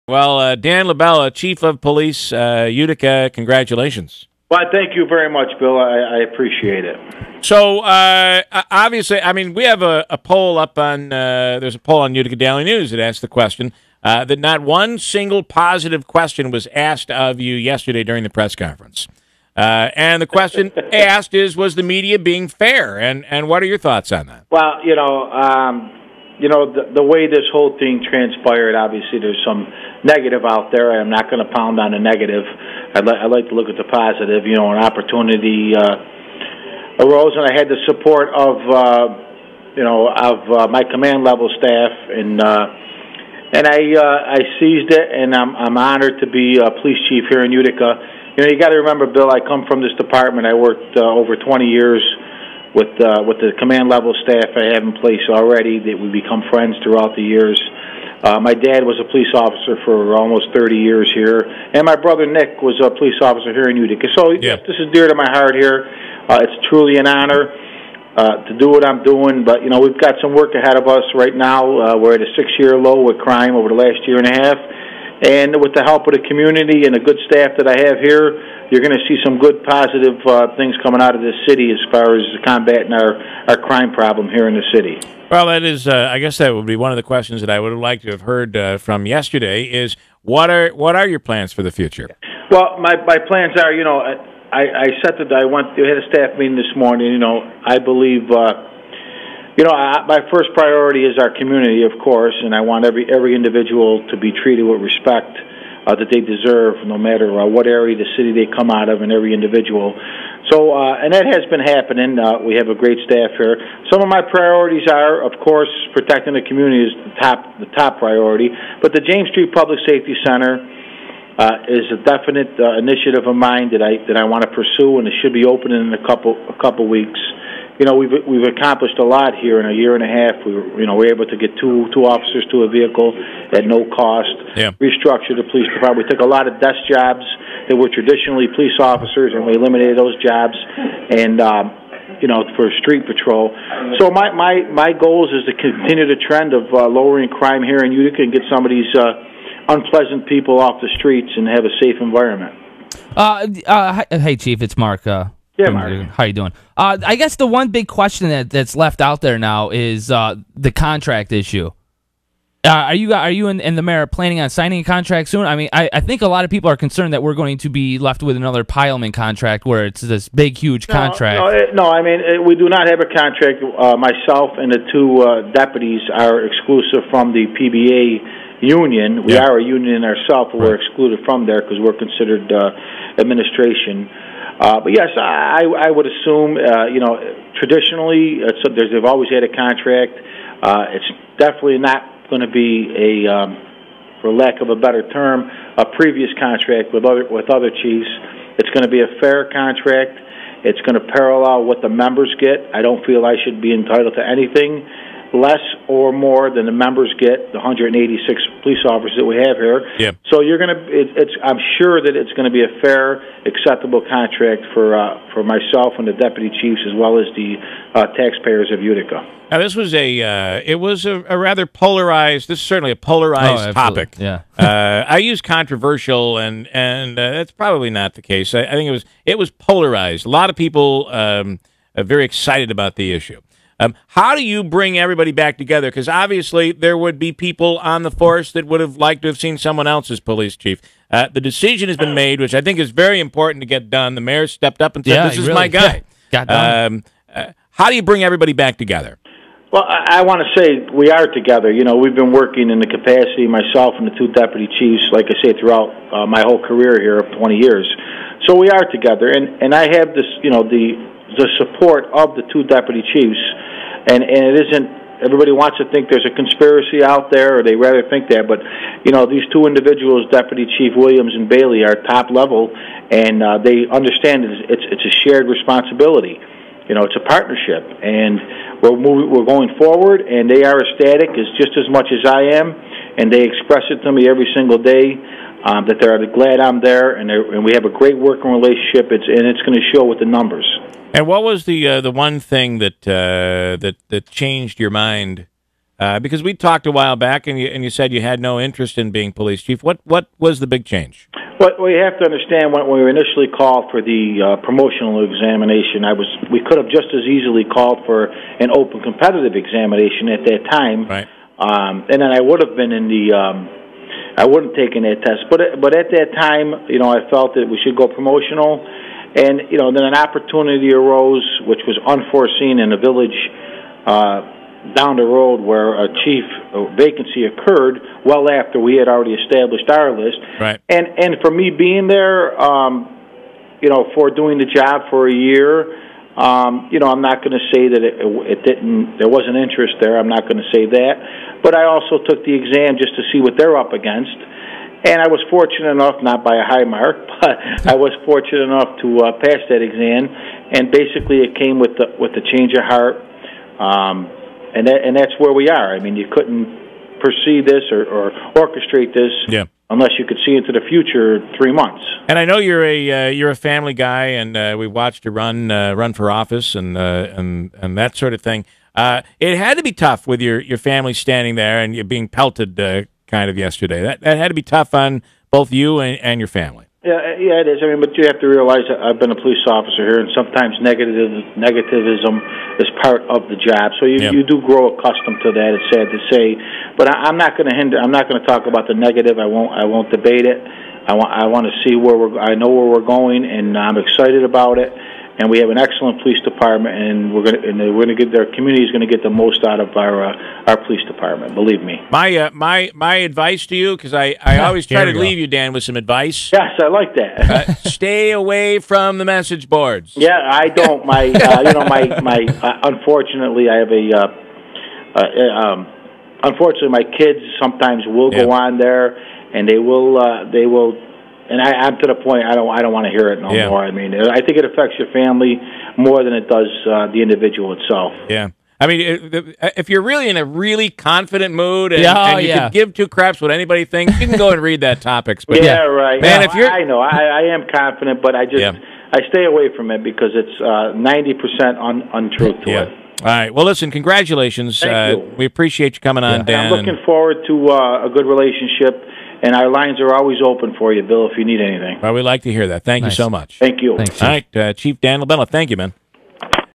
Well, Dan LaBella, Chief of Police, Utica, congratulations. Well, thank you very much, Bill. I appreciate it. So, obviously, I mean, we have a poll up on, there's a poll on Utica Daily News that asked the question that not one single positive question was asked of you yesterday during the press conference. And the question asked is, was the media being fair? And what are your thoughts on that? Well, the way this whole thing transpired, obviously there's some negative out there. I'm not going to pound on the negative. I'd like to look at the positive. An opportunity arose, and I had the support of my command level staff, and I seized it, and I'm honored to be a police chief here in Utica. You got to remember, Bill, I come from this department. I worked over 20 years with the command level staff I have in place already. That we become friends throughout the years. My dad was a police officer for almost 30 years here, and my brother Nick was a police officer here in Utica. So yes, this is dear to my heart here. It's truly an honor to do what I'm doing, but we've got some work ahead of us right now. We're at a 6-year low with crime over the last year and a half, and with the help of the community and the good staff that I have here, you're going to see some good positive things coming out of this city as far as combating our crime problem here in the city. Well, that is, I guess that would be one of the questions that I would have liked to have heard from yesterday is what are your plans for the future? Well, my plans are, I had a staff meeting this morning. I believe, my first priority is our community, of course, and I want every individual to be treated with respect that they deserve, no matter what area of the city they come out of, and every individual. So, and that has been happening. We have a great staff here. Some of my priorities are, of course, protecting the community is the top priority. But the James Street Public Safety Center is a definite initiative of mine that I want to pursue, and it should be opening in a couple weeks. We've accomplished a lot here in a year and a half. We were able to get two officers to a vehicle at no cost. Yeah. Restructure the police department. We took a lot of desk jobs that were traditionally police officers, and we eliminated those jobs. And for street patrol. So my goals is to continue the trend of lowering crime here in Utica and get some of these unpleasant people off the streets and have a safe environment. Hey, Chief, it's Mark. Yeah, Mark. How you doing? I guess the one big question that's left out there now is the contract issue. Are you and the mayor planning on signing a contract soon? I mean, I think a lot of people are concerned that we're going to be left with another Pileman contract where it's this big, huge contract. No, I mean, we do not have a contract. Myself and the two deputies are exclusive from the PBA union. We are a union ourselves, but we're excluded from there because we're considered administration. But yes, I would assume, traditionally, they've always had a contract. It's definitely not going to be for lack of a better term, a previous contract with other chiefs. It's going to be a fair contract. It's going to parallel what the members get. I don't feel I should be entitled to anything less or more than the members get, the 186 police officers that we have here. Yep. So you're going to. I'm sure that it's going to be a fair, acceptable contract for myself and the deputy chiefs, as well as the taxpayers of Utica. Now, this was it was a rather polarized. This is certainly a polarized topic. Yeah. I use controversial, and that's probably not the case. I think it was polarized. A lot of people are very excited about the issue. How do you bring everybody back together? Because obviously there would be people on the force that would have liked to have seen someone else as police chief. The decision has been made, which I think is very important to get done. The mayor stepped up and said, "This is my guy." Got done. How do you bring everybody back together? Well, I want to say we are together. We've been working in the capacity, myself and the two deputy chiefs, like I say, throughout my whole career here of 20 years. So we are together, and I have this, the support of the two deputy chiefs, and it isn't. Everybody wants to think there's a conspiracy out there, or they rather think that, but these two individuals, Deputy Chief Williams and Bailey, are top level, and they understand it's a shared responsibility. It's a partnership, and we're going forward, and they are ecstatic just as much as I am, and they express it to me every single day that they're glad I'm there, and we have a great working relationship. It's going to show with the numbers. And what was the one thing that changed your mind Because we talked a while back, and you said you had no interest in being police chief. What was the big change? Well, you have to understand when we were initially called for the promotional examination, we could have just as easily called for an open competitive examination at that time, Right. And then I would have been in the. I wouldn't have taken that test, but at that time, I felt that we should go promotional, and then an opportunity arose, which was unforeseen in a village down the road where a chief vacancy occurred well after we had already established our list. Right. And for me being there, for doing the job for a year, I'm not going to say that there wasn't interest there. I'm not going to say that. But I also took the exam just to see what they're up against. And I was fortunate enough, not by a high mark, but I was fortunate enough to pass that exam. And basically it came with the change of heart. And that's where we are. I mean, you couldn't foresee this or orchestrate this unless you could see into the future 3 months. And I know you're a family guy, and we watched you run for office and that sort of thing. It had to be tough with your family standing there and you being pelted kind of yesterday. That had to be tough on both you and your family. Yeah, it is. I mean, but you have to realize that I've been a police officer here, and sometimes negativism is part of the job. So you do grow accustomed to that. It's sad to say, but I'm not going to hinder. I'm not going to talk about the negative. I won't debate it. I want to see I know where we're going, and I'm excited about it. And we have an excellent police department, and we're going to get their community is going to get the most out of our police department. Believe me. My advice to you, because I always try to leave you, Dan, with some advice. Yes, I like that. Stay away from the message boards. Yeah, I don't. My unfortunately, I have unfortunately, my kids sometimes will go on there, and they will. And I'm to the point I don't want to hear it no more. I mean, I think it affects your family more than it does the individual itself. Yeah. I mean, if you're really in a really confident mood and you could give two craps what anybody thinks, you can go and read that topics. But right. Man, I know. I am confident, but I stay away from it because it's 90% untruth to it. All right. Well, listen, congratulations. Thank you. We appreciate you coming on, Dan. I'm looking forward to a good relationship. And our lines are always open for you, Bill, if you need anything. Well, we'd like to hear that. Thank you so much. Thank you. Thanks, All right, Chief Dan LaBella, thank you, man.